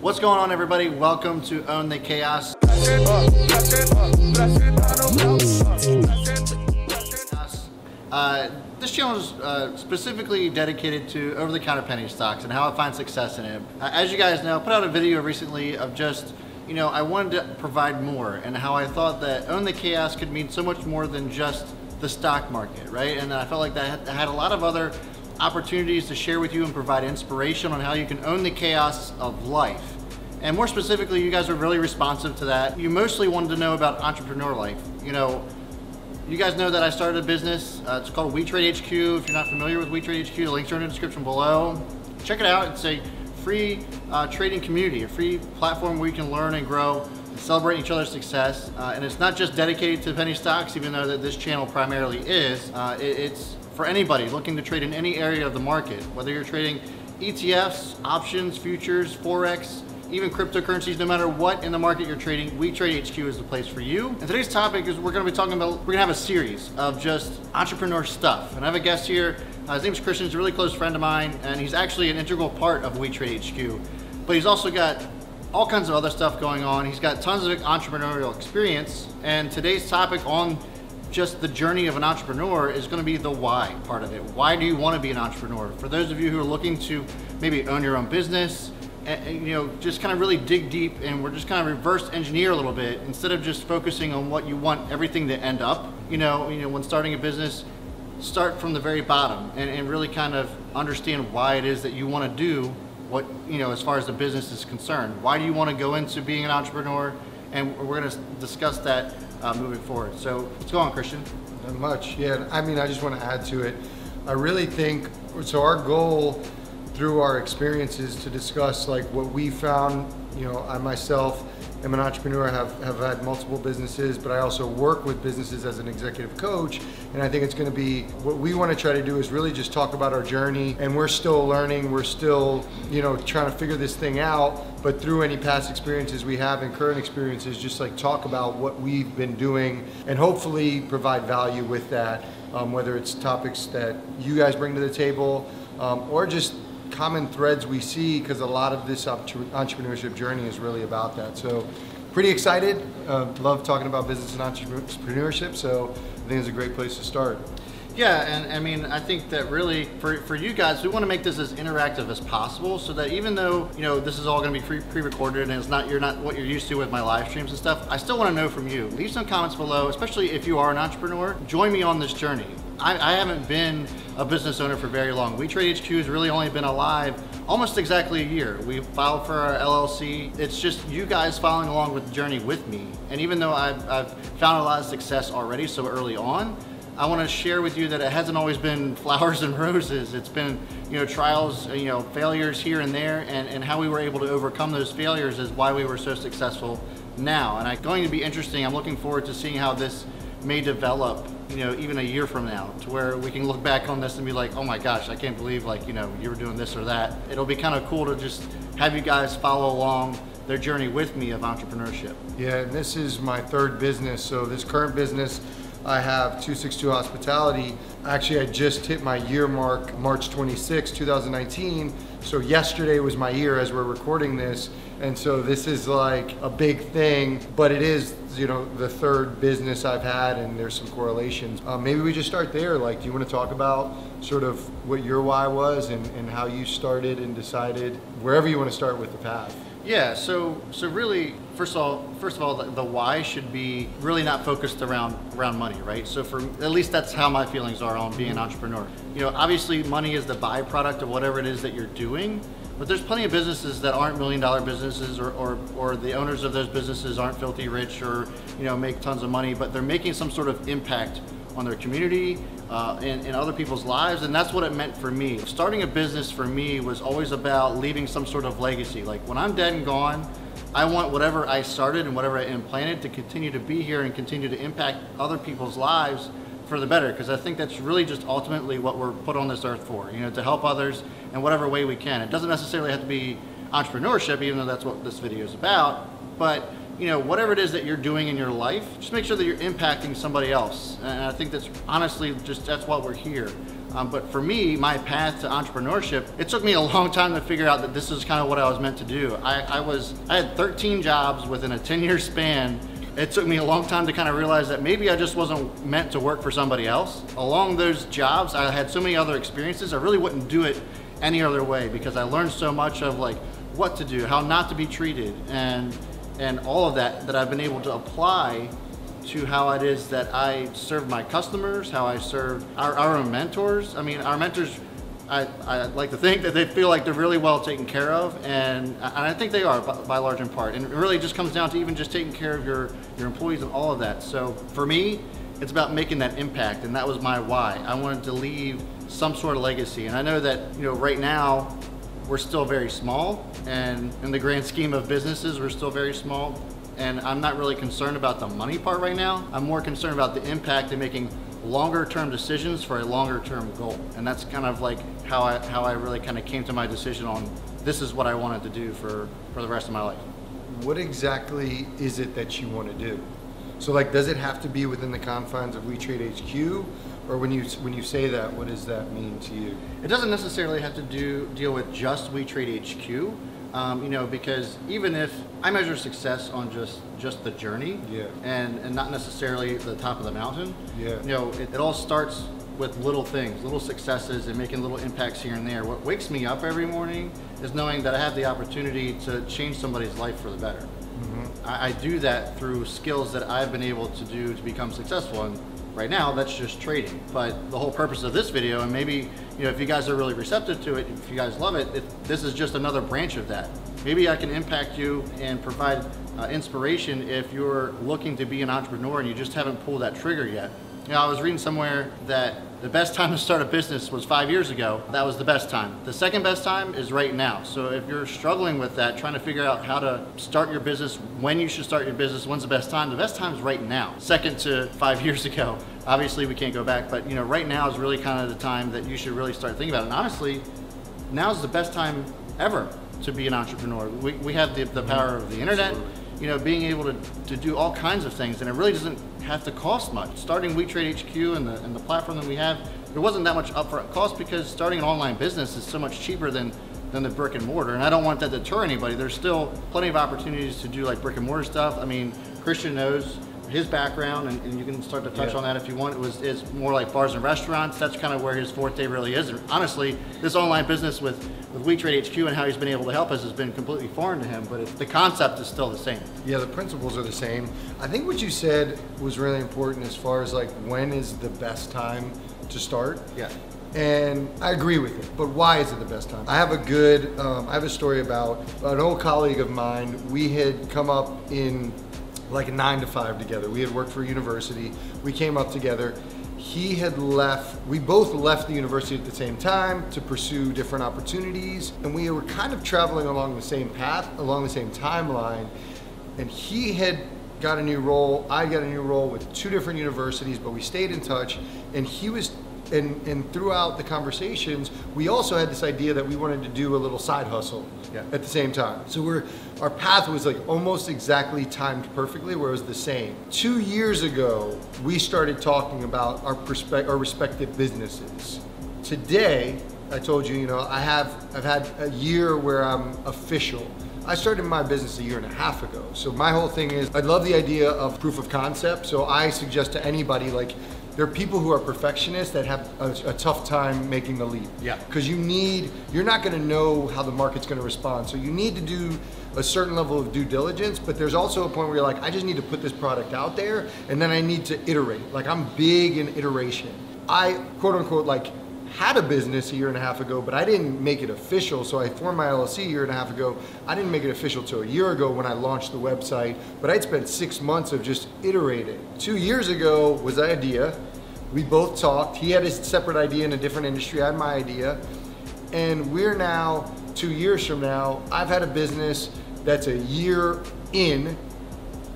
What's going on, everybody? Welcome to Own the Chaos. This channel is specifically dedicated to over-the-counter penny stocks and how I find success in it. As you guys know, I put out a video recently of just, I wanted to provide more and how I thought that Own the Chaos could mean so much more than just the stock market, right? And I felt like that had a lot of other opportunities to share with you and provide inspiration on how you can own the chaos of life. And more specifically, you guys are really responsive to that. You mostly wanted to know about entrepreneur life. You guys know that I started a business. It's called WeTrade HQ. If you're not familiar with WeTrade HQ, the links are in the description below. Check it out. It's a free trading community, a free platform where you can learn and grow and celebrate each other's success. And it's not just dedicated to penny stocks, even though that this channel primarily is. It's for anybody looking to trade in any area of the market, whether you're trading ETFs, options, futures, Forex, even cryptocurrencies. No matter what in the market you're trading, WeTrade HQ is the place for you. And today's topic is we're going to be talking about, we're going to have a series of just entrepreneur stuff. And I have a guest here. His name's Christian. He's a really close friend of mine, and he's actually an integral part of WeTrade HQ. But he's also got all kinds of other stuff going on. He's got tons of entrepreneurial experience. And today's topic on just the journey of an entrepreneur is going to be the why part of it. Why do you want to be an entrepreneur? For those of you who are looking to maybe own your own business, and, just kind of really dig deep, and we're just kind of reverse engineer a little bit instead of just focusing on what you want everything to end up. When starting a business, start from the very bottom and really kind of understand why it is that you want to do what, as far as the business is concerned. Why do you want to go into being an entrepreneur? And we're going to discuss that moving forward. So what's going on, Christian? Not much. Yeah, I just want to add to it. I really think, so our goal through our experiences to discuss like what we found. I myself am an entrepreneur, have had multiple businesses, but I also work with businesses as an executive coach. And I think it's going to be, what we want to try to do is really just talk about our journey. And we're still learning, we're still, trying to figure this thing out. But through any past experiences we have and current experiences, just like talk about what we've been doing and hopefully provide value with that, whether it's topics that you guys bring to the table or just common threads we see, because a lot of this entrepreneurship journey is really about that. So pretty excited, love talking about business and entrepreneurship, so I think it's a great place to start. Yeah, and I think that really for you guys, we want to make this as interactive as possible, so that even though this is all going to be pre-recorded and it's not what you're used to with my live streams and stuff, I still want to know from you. Leave some comments below, especially if you are an entrepreneur. Join me on this journey. I haven't been a business owner for very long. WeTrade HQ has really only been alive almost exactly a year. We filed for our LLC. It's just you guys following along with the journey with me. And even though I've found a lot of success already so early on, I want to share with you that it hasn't always been flowers and roses. It's been, trials, failures here and there, and how we were able to overcome those failures is why we were so successful now. And it's going to be interesting. I'm looking forward to seeing how this may develop, even a year from now, to where we can look back on this and be like, oh my gosh, I can't believe you were doing this or that. It'll be kind of cool to just have you guys follow along their journey with me of entrepreneurship. Yeah, and this is my third business. So this current business, I have 262 Hospitality. Actually, I just hit my year mark, March 26, 2019. So yesterday was my year as we're recording this. And so this is like a big thing, but it is, the third business I've had, and there's some correlations. Maybe we just start there. Like, do you want to talk about sort of what your why was and how you started and decided, wherever you want to start with the path? Yeah, so really, first of all, the why should be really not focused around money, right? So at least that's how my feelings are on being an entrepreneur. Obviously money is the byproduct of whatever it is that you're doing, but there's plenty of businesses that aren't million-dollar businesses, or the owners of those businesses aren't filthy rich, or make tons of money, but they're making some sort of impact on their community and other people's lives. And that's what it meant for me. Starting a business for me was always about leaving some sort of legacy. Like, when I'm dead and gone, I want whatever I started and whatever I implanted to continue to be here and continue to impact other people's lives for the better, because I think that's really just ultimately what we're put on this earth for, to help others in whatever way we can. It doesn't necessarily have to be entrepreneurship, even though that's what this video is about, but whatever it is that you're doing in your life, just make sure that you're impacting somebody else. And I think that's honestly that's why we're here. But for me, my path to entrepreneurship, it took me a long time to figure out that this is kind of what I was meant to do. I had 13 jobs within a 10-year span. It took me a long time to kind of realize that maybe I just wasn't meant to work for somebody else. Along those jobs, I had so many other experiences, I really wouldn't do it any other way, because I learned so much of like what to do, how not to be treated, and all of that I've been able to apply to how it is that I serve my customers, how I serve our own mentors. I mean, our mentors, I like to think that they feel like they're really well taken care of, and I think they are by large in part. And it really just comes down to even just taking care of your employees and all of that. So for me, it's about making that impact, and that was my why. I wanted to leave some sort of legacy. And I know that, you know, right now we're still very small, and in the grand scheme of businesses, we're still very small. And I'm not really concerned about the money part right now. I'm more concerned about the impact and making longer term decisions for a longer term goal. And that's kind of like how I really kind of came to my decision on this is what I wanted to do for the rest of my life. What exactly is it that you want to do? So like, does it have to be within the confines of WeTrade HQ? Or when you say that, what does that mean to you? It doesn't necessarily have to deal with just WeTrade HQ. You know, because even if I measure success on just the journey, yeah, and not necessarily the top of the mountain, yeah, you know, it all starts with little things, little successes, and making little impacts here and there. What wakes me up every morning is knowing that I have the opportunity to change somebody's life for the better. Mm-hmm. I do that through skills that I've been able to do to become successful. And right now, that's just trading. But the whole purpose of this video, and maybe, you know, if you guys are really receptive to it, if you guys love it, this is just another branch of that. Maybe I can impact you and provide inspiration if you're looking to be an entrepreneur and you just haven't pulled that trigger yet. You know, I was reading somewhere that the best time to start a business was 5 years ago. That was the best time. The second best time is right now. So if you're struggling with that, trying to figure out how to start your business, when you should start your business, when's the best time is right now. Second to 5 years ago. Obviously we can't go back, but you know, right now is really kind of the time that you should really start thinking about it. And honestly, now's the best time ever to be an entrepreneur. We have the power of the internet. Absolutely. You know, being able to do all kinds of things, and it really doesn't have to cost much. Starting WeTrade HQ and the platform that we have, there wasn't that much upfront cost because starting an online business is so much cheaper than the brick and mortar. And I don't want that to deter anybody. There's still plenty of opportunities to do like brick and mortar stuff. I mean, Christian knows his background, and you can start to touch on that if you want. It's more like bars and restaurants. That's kind of where his forte really is. And honestly, this online business with WeTrade HQ and how he's been able to help us has been completely foreign to him, but the concept is still the same. Yeah, the principles are the same. I think what you said was really important as far as like when is the best time to start. Yeah. And I agree with it, but why is it the best time? I have a story about an old colleague of mine. We had come up in like a 9 to 5 together. We had worked for a university. We came up together. He had left, we both left the university at the same time to pursue different opportunities. And we were kind of traveling along the same path, along the same timeline. And he had got a new role, I got a new role with 2 different universities, but we stayed in touch. And he was, and throughout the conversations, we also had this idea that we wanted to do a little side hustle at the same time. So our path was like almost exactly timed perfectly, where it was the same. 2 years ago, we started talking about our respective businesses. Today, I told you, you know, I've had a year where I'm official. I started my business a year and a half ago. So my whole thing is, I love the idea of proof of concept. So I suggest to anybody, like, there are people who are perfectionists that have a tough time making the leap. Yeah. Because you're not gonna know how the market's gonna respond. So you need to do a certain level of due diligence, but there's also a point where you're like, I just need to put this product out there, and then I need to iterate. Like, I'm big in iteration. I, quote unquote, like, had a business a year and a half ago, but I didn't make it official. So I formed my LLC a year and a half ago. I didn't make it official till a year ago when I launched the website, but I'd spent 6 months of just iterating. 2 years ago was the idea. We both talked. He had his separate idea in a different industry. I had my idea. And we're now, 2 years from now, I've had a business that's a year in,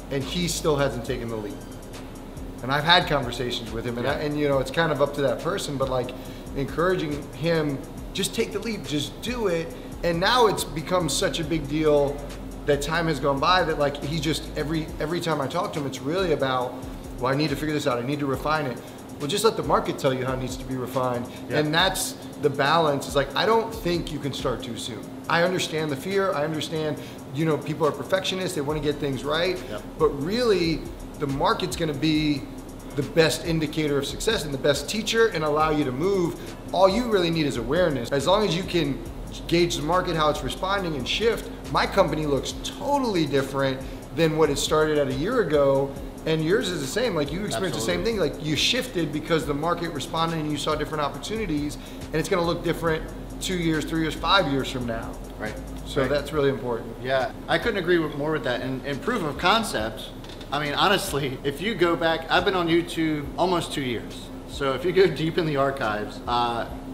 and he still hasn't taken the leap. And I've had conversations with him, and you know, it's kind of up to that person, but like encouraging him, just take the leap, just do it. And now it's become such a big deal that time has gone by that like he just, every time I talk to him, it's really about, well, I need to figure this out, I need to refine it. Well, just let the market tell you how it needs to be refined. Yeah. And that's the balance. It's like, I don't think you can start too soon. I understand the fear. I understand, you know, people are perfectionists. They want to get things right. Yep. But really, the market's going to be the best indicator of success and the best teacher and allow you to move. All you really need is awareness. As long as you can gauge the market, how it's responding and shift, my company looks totally different than what it started at a year ago. And yours is the same. Like, you experienced the same thing. Like, you shifted because the market responded and you saw different opportunities, and it's going to look different 2 years, 3 years, 5 years from now. Right. So right. that's really important. Yeah, I couldn't agree more with that. And proof of concept, I mean, honestly, if you go back, I've been on YouTube almost 2 years. So if you go deep in the archives,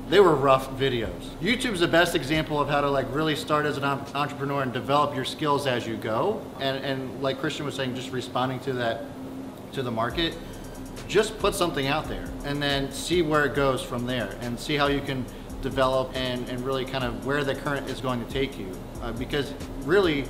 they were rough videos. YouTube's the best example of how to like really start as an entrepreneur and develop your skills as you go. And like Christian was saying, just responding to that, to the market, just put something out there and then see where it goes from there and see how you can develop and really kind of where the current is going to take you. Because really,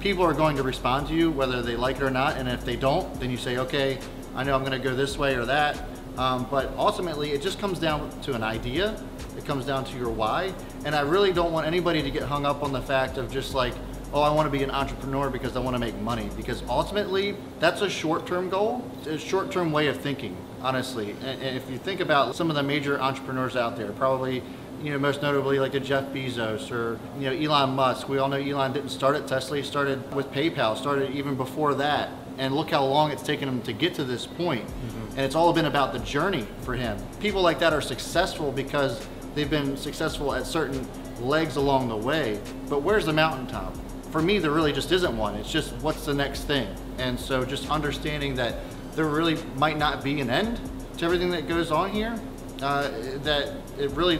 people are going to respond to you whether they like it or not, and if they don't, then you say, okay, I know I'm gonna go this way or that. But ultimately, it just comes down to an idea. It comes down to your why. And I really don't want anybody to get hung up on the fact of just like, oh, I want to be an entrepreneur because I want to make money. Because ultimately, that's a short-term goal. It's a short-term way of thinking, honestly. And if you think about some of the major entrepreneurs out there, probably, you know, most notably like a Jeff Bezos or, you know, Elon Musk. We all know Elon didn't start at Tesla. He started with PayPal, started even before that. And look how long it's taken him to get to this point. And it's all been about the journey for him. People like that are successful because they've been successful at certain legs along the way. But where's the mountaintop? For me, there really just isn't one. It's just what's the next thing. And so just understanding that there really might not be an end to everything that goes on here, that it really,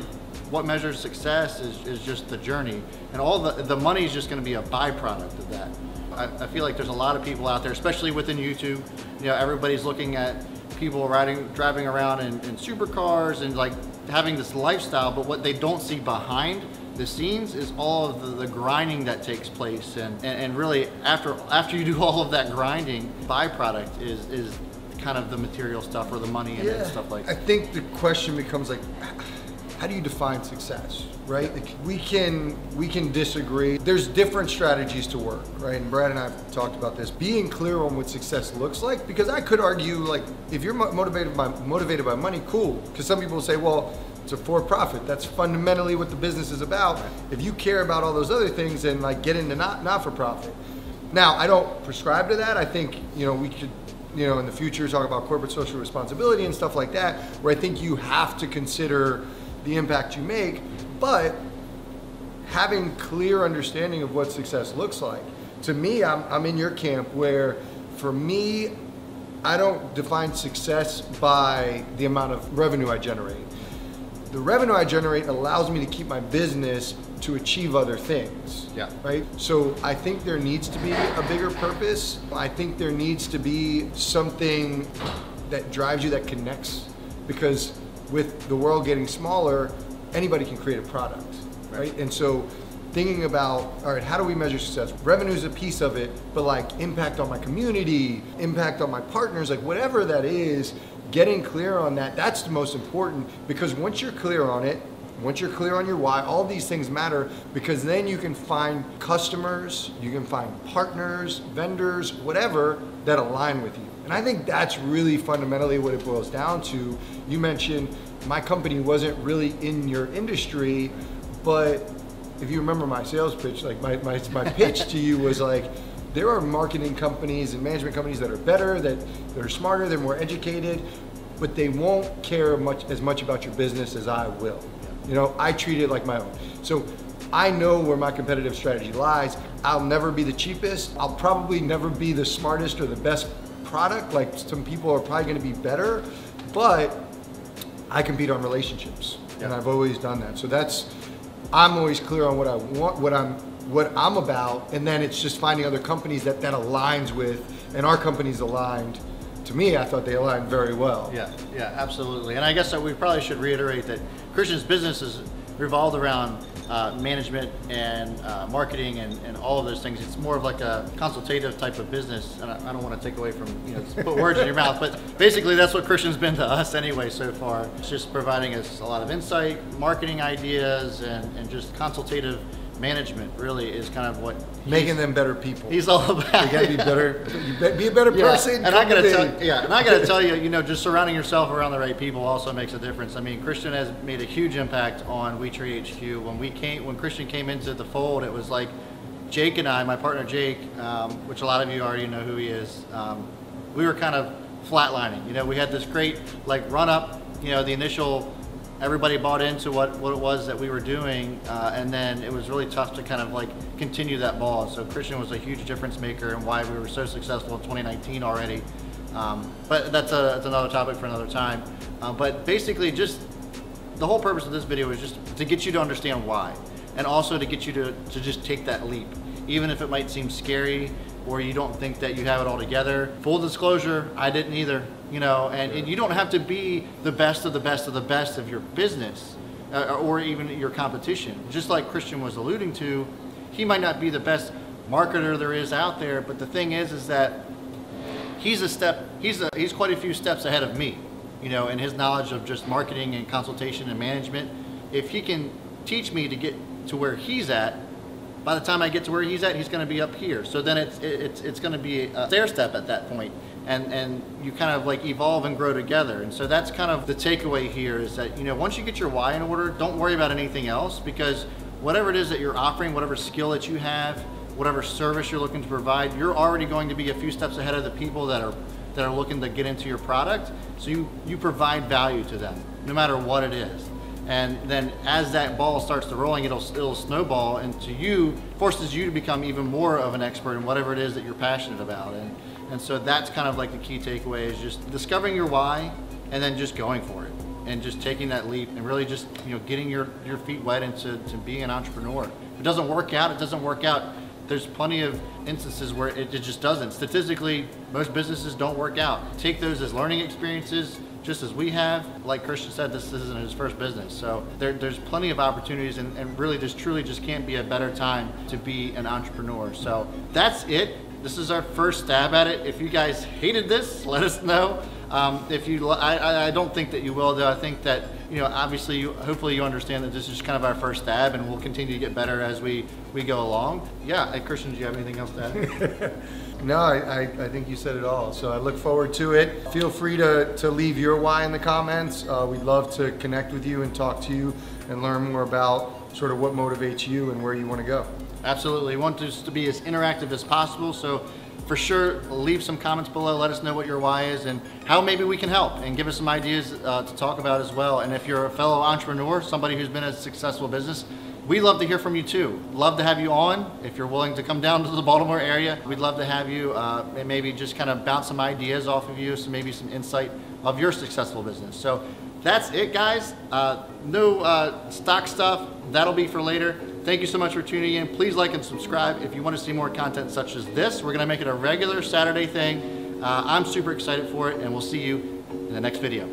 what measures success is just the journey. And all the money is just gonna be a byproduct of that. I feel like there's a lot of people out there, especially within YouTube, you know, everybody's looking at people driving around in supercars and like having this lifestyle, but what they don't see behind the scenes is all of the grinding that takes place, and really after you do all of that grinding, byproduct is kind of the material stuff or the money and stuff like that. I think the question becomes like, how do you define success, right? Like, we can disagree. There's different strategies to work, right? And Brad and I have talked about this. Being clear on what success looks like, because I could argue, like, if you're motivated by money, cool. Because some people say, well, it's a for-profit. That's fundamentally what the business is about. If you care about all those other things, then like get into not-for-profit. Now, I don't prescribe to that. I think, you know, we could, you know, in the future talk about corporate social responsibility and stuff like that, where I think you have to consider the impact you make, but having clear understanding of what success looks like. To me, I'm in your camp where, for me, I don't define success by the amount of revenue I generate. The revenue I generate allows me to keep my business to achieve other things. Yeah. Right? So I think there needs to be a bigger purpose. I think there needs to be something that drives you, that connects, because with the world getting smaller, anybody can create a product, right? And so thinking about, all right, how do we measure success? Revenue is a piece of it, but like impact on my community, impact on my partners, like whatever that is, getting clear on that, that's the most important, because once you're clear on it, once you're clear on your why, all these things matter, because then you can find customers, you can find partners, vendors, whatever, that align with you. And I think that's really fundamentally what it boils down to. You mentioned my company wasn't really in your industry, but if you remember my sales pitch, like my pitch to you was like, there are marketing companies and management companies that are better, that are smarter, they're more educated, but they won't care as much about your business as I will. You know, I treat it like my own. So I know where my competitive strategy lies. I'll never be the cheapest. I'll probably never be the smartest or the best product. Like, some people are probably gonna be better, but I compete on relationships, and I've always done that. So I'm always clear on what I want, what I'm about, and then it's just finding other companies that aligns with, and our company's aligned. To me, I thought they aligned very well. Yeah, absolutely. And I guess that we probably should reiterate that Christian's business is revolved around management and marketing and all of those things. It's more of like a consultative type of business, and I don't want to take away from, put words in your mouth, but basically that's what Christian's been to us anyway so far. It's just providing us a lot of insight, marketing ideas, and just consultative management really is kind of what making them better people. He's all about. You gotta be better. Be a better person. And I gotta tell you, just surrounding yourself around the right people also makes a difference. I mean, Christian has made a huge impact on WeTree HQ. When Christian came into the fold, it was like Jake and I, my partner Jake, which a lot of you already know who he is. We were kind of flatlining. We had this great run up. The initial. Everybody bought into what it was that we were doing, and then it was really tough to kind of continue that ball. So Christian was a huge difference maker and why we were so successful in 2019 already. But that's another topic for another time. But basically, just the whole purpose of this video is just to get you to understand why, and also to get you to just take that leap, even if it might seem scary or you don't think that you have it all together. Full disclosure, I didn't either. And you don't have to be the best of the best of the best of your business or even your competition. Just like Christian was alluding to, he might not be the best marketer there is out there, but the thing is that he's quite a few steps ahead of me, in his knowledge of just marketing and consultation and management. If he can teach me to get to where he's at, by the time I get to where he's at, he's going to be up here. So then it's going to be a stair step at that point. And you kind of evolve and grow together. And so that's kind of the takeaway here is that, once you get your why in order, don't worry about anything else, because whatever it is that you're offering, whatever skill that you have, whatever service you're looking to provide, you're already going to be a few steps ahead of the people that are looking to get into your product. So you provide value to them, no matter what it is. And then as that ball starts to rolling, it'll snowball into forces you to become even more of an expert in whatever it is that you're passionate about. And so that's kind of the key takeaway is just discovering your why and then just going for it and just taking that leap and really just, getting your feet wet into being an entrepreneur. If it doesn't work out, it doesn't work out. There's plenty of instances where it just doesn't. Statistically, most businesses don't work out. Take those as learning experiences, just as we have. Like Christian said, this isn't his first business. So there's plenty of opportunities and really truly can't be a better time to be an entrepreneur. So that's it. This is our first stab at it. If you guys hated this, let us know. I don't think that you will, though. I think that, obviously, hopefully you understand that this is kind of our first stab and we'll continue to get better as we go along. Yeah, Christian, do you have anything else to add? No, I think you said it all. So I look forward to it. Feel free to leave your why in the comments. We'd love to connect with you and talk to you and learn more about sort of what motivates you and where you want to go. Absolutely. We want this to be as interactive as possible. So for sure, leave some comments below. Let us know what your why is and how maybe we can help, and give us some ideas to talk about as well. And if you're a fellow entrepreneur, somebody who's been in a successful business, we'd love to hear from you too. Love to have you on. If you're willing to come down to the Baltimore area, we'd love to have you and maybe just kind of bounce some ideas off of you, so maybe some insight of your successful business. So that's it, guys. No stock stuff. That'll be for later. Thank you so much for tuning in. Please like and subscribe if you want to see more content such as this. We're going to make it a regular Saturday thing. I'm super excited for it, and we'll see you in the next video.